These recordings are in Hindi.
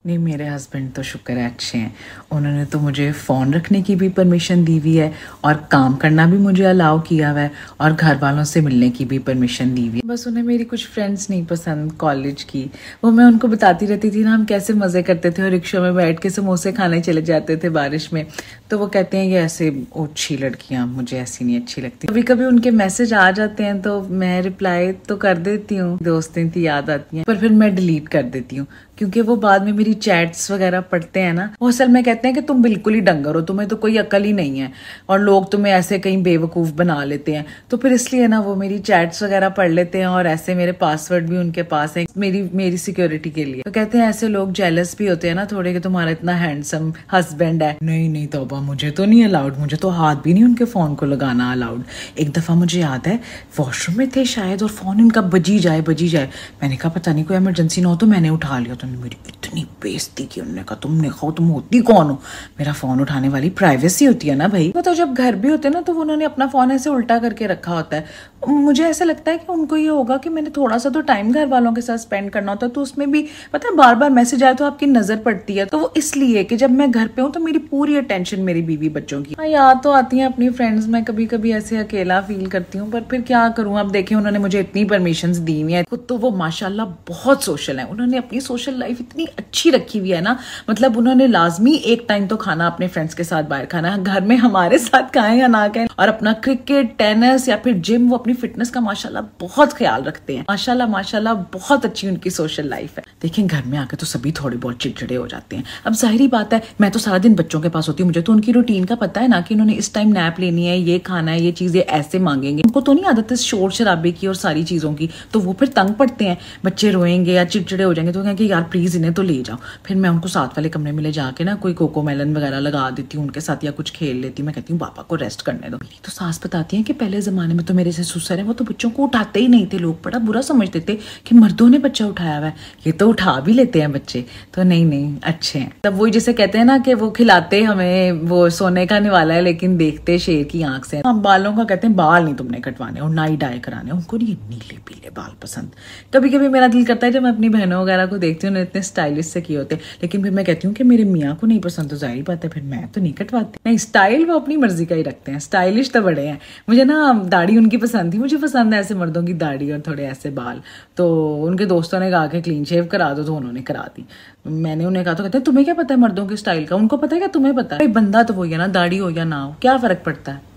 नहीं, मेरे हस्बैंड तो शुक्र है अच्छे हैं। उन्होंने तो मुझे फ़ोन रखने की भी परमिशन दी हुई है और काम करना भी मुझे अलाउ किया हुआ है और घर वालों से मिलने की भी परमिशन दी हुई है। बस उन्हें मेरी कुछ फ्रेंड्स नहीं पसंद कॉलेज की। वो मैं उनको बताती रहती थी ना हम कैसे मज़े करते थे और रिक्शा में बैठ के समोसे खाने चले जाते थे बारिश में। तो वो कहते हैं ये ऐसे अच्छी लड़कियाँ, मुझे ऐसी नहीं अच्छी लगती। कभी कभी उनके मैसेज आ जाते हैं तो मैं रिप्लाई तो कर देती हूँ, दोस्तें थी याद आती हैं, पर फिर मैं डिलीट कर देती हूँ क्योंकि वो बाद में मेरी चैट्स वगैरह पढ़ते हैं ना, वो असल में कहते हैं कि तुम बिल्कुल ही डंगर हो, तुम्हें तो कोई अकल ही नहीं है और लोग तुम्हें ऐसे कहीं बेवकूफ़ बना लेते हैं। तो फिर इसलिए ना वो मेरी चैट्स वगैरह पढ़ लेते हैं और ऐसे मेरे पासवर्ड भी उनके पास है मेरी सिक्योरिटी के लिए। तो कहते हैं ऐसे लोग जेलस भी होते हैं ना थोड़े कि तुम्हारा इतना हैंडसम हस्बैंड है। नहीं नहीं तौबा, मुझे तो नहीं अलाउड, मुझे तो हाथ भी नहीं उनके फ़ोन को लगाना अलाउड। एक दफ़ा मुझे याद है वॉशरूम में थे शायद और फ़ोन इनका बजी जाए। मैंने कहा पता नहीं कोई इमरजेंसी ना हो तो मैंने उठा लिया। तो मेरी इतनी बेइज्जती की, उन्होंने कहा तुमने खाओ, तुम होती कौन हो? मेरा फोन उठाने वाली प्राइवेसी होती है ना भाई। तो जब घर भी होते हैं ना तो उन्होंने अपना फोन ऐसे उल्टा करके रखा होता है। मुझे ऐसा लगता है कि उनको ये होगा कि मैंने थोड़ा सा तो टाइम घर वालों के साथ स्पेंड करना होता है, तो उसमें भी पता है बार बार मैसेज आए तो आपकी नजर पड़ती है। तो वो इसलिए कि जब मैं घर पे हूँ तो मेरी पूरी अटेंशन मेरी बीवी बच्चों की। हाँ याद तो आती है अपनी फ्रेंड्स, मैं कभी कभी ऐसे अकेला फील करती हूँ, पर फिर क्या करूँ। अब देखें उन्होंने मुझे इतनी परमिशंस दी हुई है, खुद तो वो माशाल्लाह बहुत सोशल है। उन्होंने अपनी सोशल लाइफ इतनी अच्छी रखी हुई है ना, मतलब उन्होंने लाजमी एक टाइम तो खाना अपने फ्रेंड्स के साथ बाहर खाना है, घर में हमारे साथ खाएं या ना खाएं, और अपना क्रिकेट, टेनिस या फिर जिम, वो अपनी फिटनेस का माशाल्लाह बहुत ख्याल रखते हैं। माशाल्लाह बहुत अच्छी उनकी सोशल लाइफ है। देखें घर में आके तो सभी थोड़े बहुत चिड़चिड़े हो जाते हैं। अब जाहिर बात है मैं तो सारा दिन बच्चों के पास होती हूँ, मुझे तो उनकी रूटीन का पता है ना कि उन्होंने इस टाइम नैप लेनी है, ये खाना है, ये चीजें ऐसे मांगेंगे। उनको तो नहीं आदत है शोर शराबे की और सारी चीजों की, तो वो फिर तंग पड़ते हैं। बच्चे रोएंगे या चिड़चिड़े हो जाएंगे तो कहेंगे यार प्लीज इन्हें तो ले जाओ। फिर मैं उनको साथ वाले कमरे में ले जाके ना कोई कोको मेलन वगैरह लगा देती हूँ उनके साथ या कुछ खेल लेती हूँ। मैं कहती हूँ पापा को रेस्ट करने दो। मेरी तो सास बताती है कि पहले जमाने में तो मेरे से ससुर है वो तो बच्चों को उठाते ही नहीं थे, लोग बड़ा बुरा समझते थे कि मर्दों ने बच्चा उठाया हुआ है, ये तो उठा भी लेते हैं बच्चे। तो नहीं अच्छे हैं। तब वही जैसे कहते हैं ना कि वो खिलाते हमें वो सोने का निवाला है लेकिन देखते शेर की आंख से। हम बालों का कहते हैं बाल नहीं तुमने कटवाने और ना ही डाई कराने, उनको नहीं नीले पीले बाल पसंद। कभी कभी मेरा दिल करता है जब मैं अपनी बहनों वगैरह को देखती हूँ इतने स्टाइलिश से किए होते, लेकिन फिर मैं कहती हूँ कि मेरे मियाँ को नहीं पसंद तो जाहिर बात है फिर मैं तो नहीं कटवाती। नहीं, स्टाइल वो अपनी मर्जी का ही रखते हैं, स्टाइलिश तो बड़े हैं। मुझे ना दाढ़ी उनकी पसंद थी, मुझे पसंद है ऐसे मर्दों की दाढ़ी और थोड़े ऐसे बाल। तो उनके दोस्तों ने कहा कि क्लीन शेव करा दो तो उन्होंने करा दी। मैंने उन्हें कहा तो कहते हैं तुम्हें क्या पता है मर्दों के स्टाइल का, उनको पता है क्या तुम्हें पता है? बंदा तो वही है ना, दाढ़ी हो या ना हो क्या फर्क पड़ता है।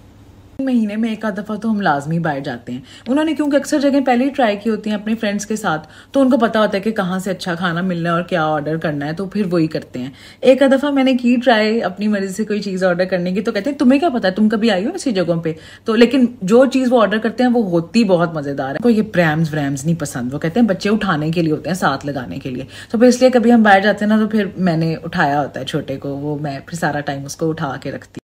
महीने में एक आध दफा तो हम लाजमी बाहर जाते हैं। उन्होंने क्योंकि अक्सर जगह पहले ही ट्राई की होती हैं अपने फ्रेंड्स के साथ, तो उनको पता होता है कि कहाँ से अच्छा खाना मिलना है और क्या ऑर्डर करना है, तो फिर वही करते हैं। एक आध दफा मैंने की ट्राई अपनी मर्जी से कोई चीज़ ऑर्डर करने की, तो कहते हैं तुम्हें क्या पता है, तुम कभी आई हो ऐसी जगहों पे? तो लेकिन जो चीज़ वो ऑर्डर करते हैं वो होती बहुत मज़ेदार है। कोई ये प्रैम्स नहीं पसंद, वो कहते हैं बच्चे उठाने के लिए होते हैं, साथ लगाने के लिए। तो फिर इसलिए कभी हम बाहर जाते हैं ना तो फिर मैंने उठाया होता है छोटे को, वो मैं फिर सारा टाइम उसको उठा के रखती।